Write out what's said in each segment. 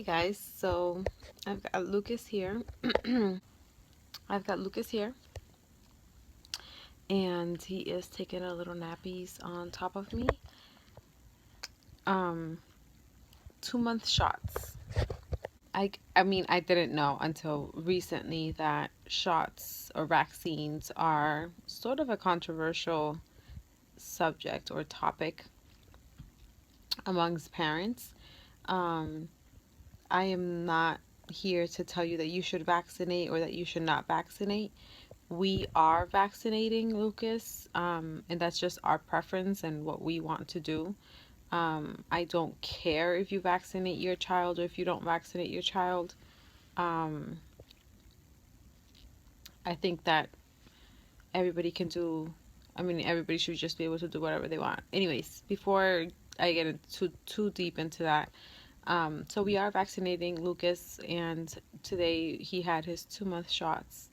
Guys, so I've got Lucas here. I've got Lucas here, and he is taking a little nappies on top of me. Um, 2 month shots. I mean, I didn't know until recently that shots or vaccines are sort of a controversial subject or topic amongst parents. Um, I am not here to tell you that you should vaccinate or that you should not vaccinate. We are vaccinating Lucas, and that's just our preference and what we want to do. I don't care if you vaccinate your child or if you don't vaccinate your child. Um, I think that everybody can do, I mean, everybody should just be able to do whatever they want. Anyways, before I get into too deep into that, so we are vaccinating Lucas, and today he had his 2 month shots.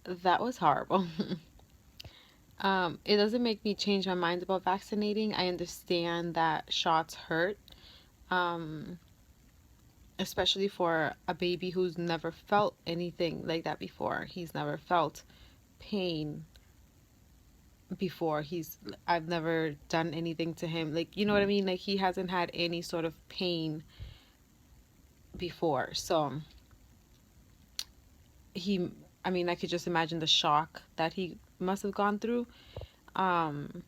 That was horrible. It doesn't make me change my mind about vaccinating. I understand that shots hurt, um, especially for a baby who's never felt anything like that before. He's never felt pain before. I've never done anything to him. Like, you know what I mean? Like, he hasn't had any sort of pain before. So, he, I mean, I could just imagine the shock that he must have gone through. Um,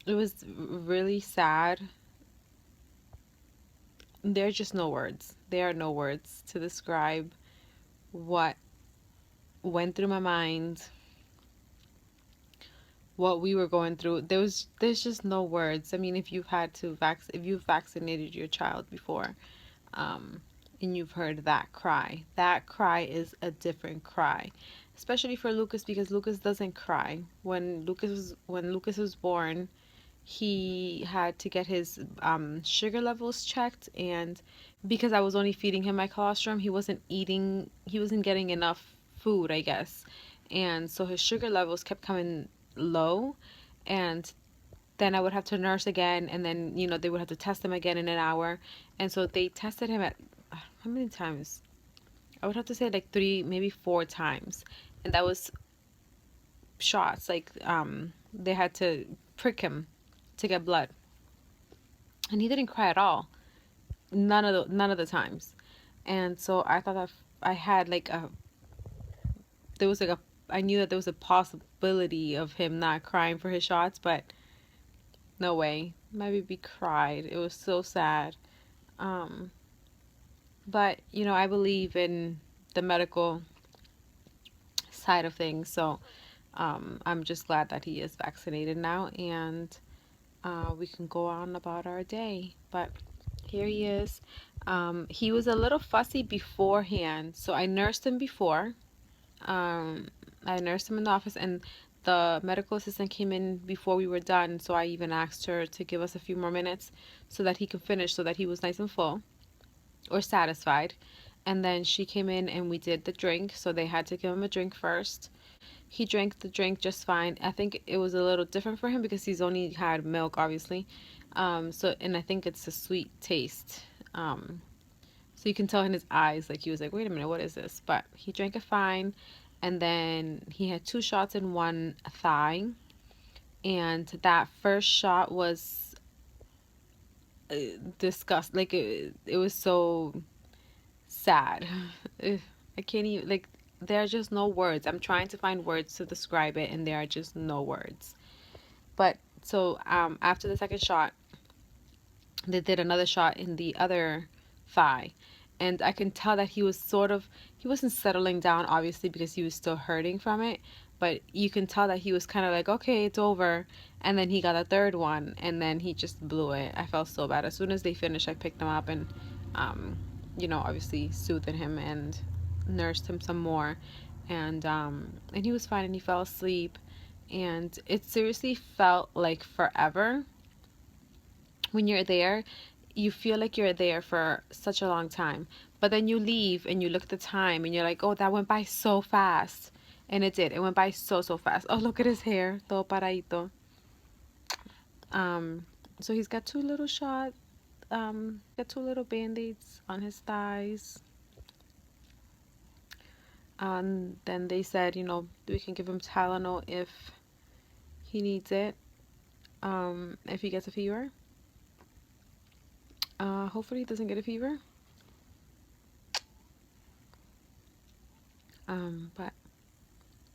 it was really sad. There are just no words. There are no words to describe what went through my mind, what we were going through. There's just no words. I mean, if you've vaccinated your child before, um, and you've heard that cry is a different cry, especially for Lucas because Lucas doesn't cry. When Lucas was born, he had to get his sugar levels checked, and because I was only feeding him my colostrum, he wasn't getting enough food, I guess, and so his sugar levels kept coming low, and then I would have to nurse again, and then they would have to test him again in an hour, and so they tested him at how many times? I would have to say like three, maybe four times, and that was shots. Like they had to prick him to get blood, and he didn't cry at all. None of the times. And so I thought that I had like a there was like a I knew that there was a possibility of him not crying for his shots, but no way. My baby cried. It was so sad. Um, but I believe in the medical side of things, so I'm just glad that he is vaccinated now, and we can go on about our day. But here he is. He was a little fussy beforehand, so I nursed him before. Um, I nursed him in the office, and the medical assistant came in before we were done, so I even asked her to give us a few more minutes so that he could finish, so that he was nice and full or satisfied. And then she came in and we did the drink, so they had to give him a drink first. He drank the drink just fine. I think it was a little different for him because he's only had milk, obviously. And I think it's a sweet taste. So you can tell in his eyes, like he was like, wait a minute, what is this? But he drank it fine. And then he had 2 shots in one thigh. And that first shot was disgust. Like it was so sad. I can't even, like, there are just no words. I'm trying to find words to describe it, and there are just no words. But so after the second shot, they did another shot in the other thigh, and I can tell that he wasn't settling down, obviously, because he was still hurting from it, but you can tell that he was kind of like, okay, it's over. And then he got a third one, and then he just blew it. I felt so bad. As soon as they finished, I picked him up and obviously soothed him and nursed him some more, and he was fine, and he fell asleep. And it seriously felt like forever when you're there. You feel like you're there for such a long time, but then you leave and you look at the time and you're like, oh, that went by so fast. And it did. It went by so fast. Oh, look at his hair, todo paradito. So he's got two little shots. Got two little band-aids on his thighs. And then they said, we can give him Tylenol if he needs it. If he gets a fever. Hopefully he doesn't get a fever. But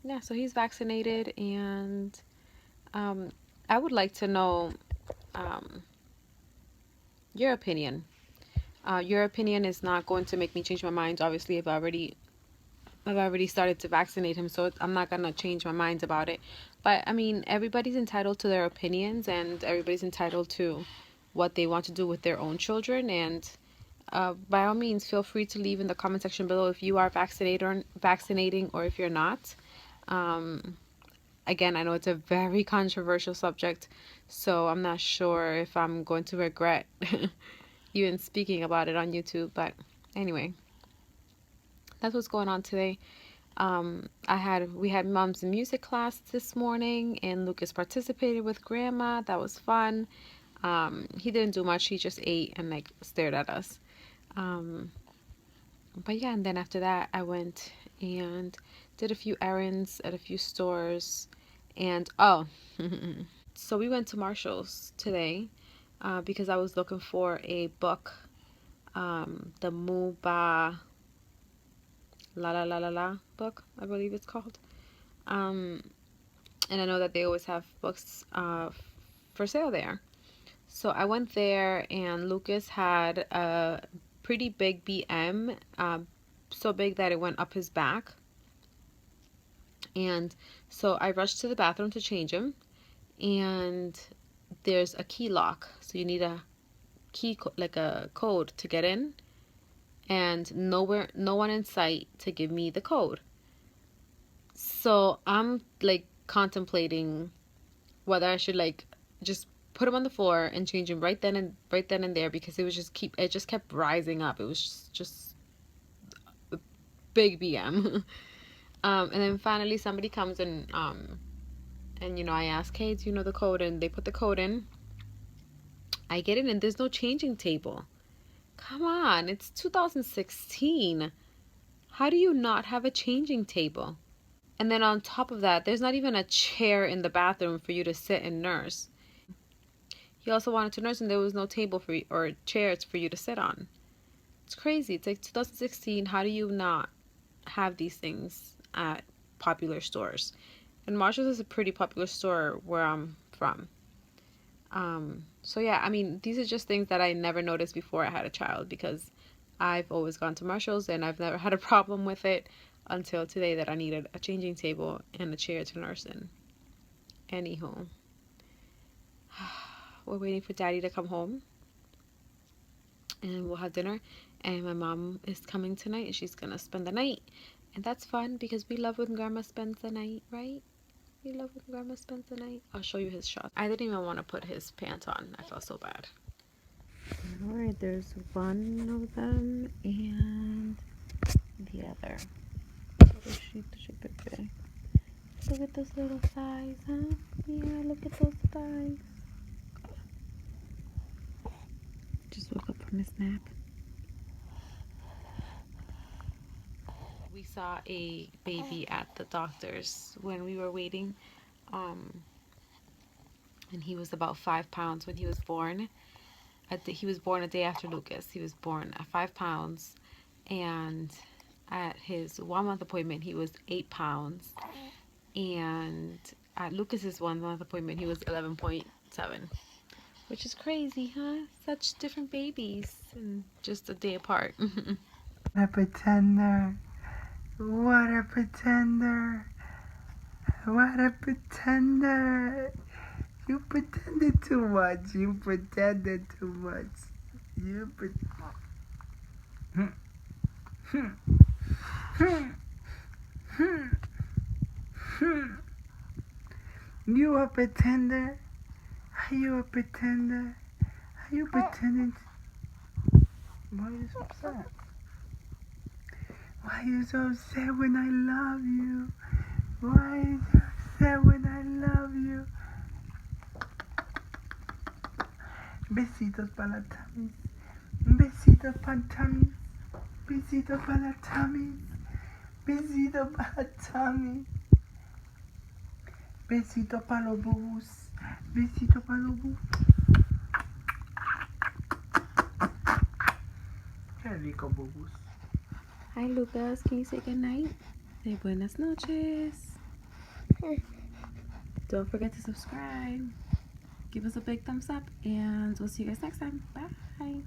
yeah, so he's vaccinated, and I would like to know your opinion. Your opinion is not going to make me change my mind. Obviously, I've already started to vaccinate him, so I'm not gonna change my mind about it. But I mean, everybody's entitled to their opinions, and everybody's entitled to what they want to do with their own children. And by all means, feel free to leave in the comment section below if you are vaccinating or if you're not. Again, I know it's a very controversial subject, so I'm not sure if I'm going to regret even speaking about it on YouTube. But anyway, that's what's going on today. We had mom's music class this morning, and Lucas participated with grandma. That was fun. He didn't do much. He just ate and like stared at us. But yeah, and then after that, I went and did a few errands at a few stores. And so we went to Marshall's today because I was looking for a book, the Muba La La La La La book, I believe it's called. And I know that they always have books for sale there. So I went there, and Lucas had a pretty big BM, so big that it went up his back. And so I rushed to the bathroom to change him, and there's a key lock. So you need a key, like a code to get in, and no one in sight to give me the code. So I'm like contemplating whether I should like just put him on the floor and change him right then and there, because it just kept rising up. It was just a big BM. And then finally somebody comes and I ask, hey, do you know the code? And they put the code in. I get in, and there's no changing table. Come on, it's 2016. How do you not have a changing table? And then on top of that, there's not even a chair in the bathroom for you to sit and nurse. He also wanted to nurse, and there was no table for you, or chairs for you to sit on. It's crazy. It's like 2016. How do you not have these things at popular stores? And Marshall's is a pretty popular store where I'm from. So yeah, I mean, these are just things that I never noticed before I had a child, because I've always gone to Marshall's and I've never had a problem with it until today, that I needed a changing table and a chair to nurse in. Anywho, we're waiting for Daddy to come home, and we'll have dinner. And my mom is coming tonight, and she's gonna spend the night, and that's fun because we love when Grandma spends the night, right? We love when Grandma spends the night. I'll show you his shot. I didn't even want to put his pants on. I felt so bad. Alright, there's one of them and the other. Look at those little thighs, huh? Yeah, look at those thighs. Just woke up from his nap. We saw a baby at the doctor's when we were waiting. And he was about 5 pounds when he was born. He was born a day after Lucas. He was born at 5 pounds. And at his 1 month appointment, he was 8 pounds. And at Lucas's 1 month appointment, he was 11.7. Which is crazy, huh? Such different babies. And just a day apart. What a pretender. What a pretender. What a pretender. You pretended too much. You pretended too much. You You a pretender? Are you a pretender? Are you pretending? Why are you so upset? Why are you so upset when I love you? Why are you so upset when I love you? Besitos para la tamis. Besitos para tamis. Besitos para la tamis. Besitos para la tamis. Besitos para los bubus. Besitos para los bubus. Qué rico bubus. Hi, Lucas. Can you say good night? Say buenas noches. Don't forget to subscribe. Give us a big thumbs up, and we'll see you guys next time. Bye.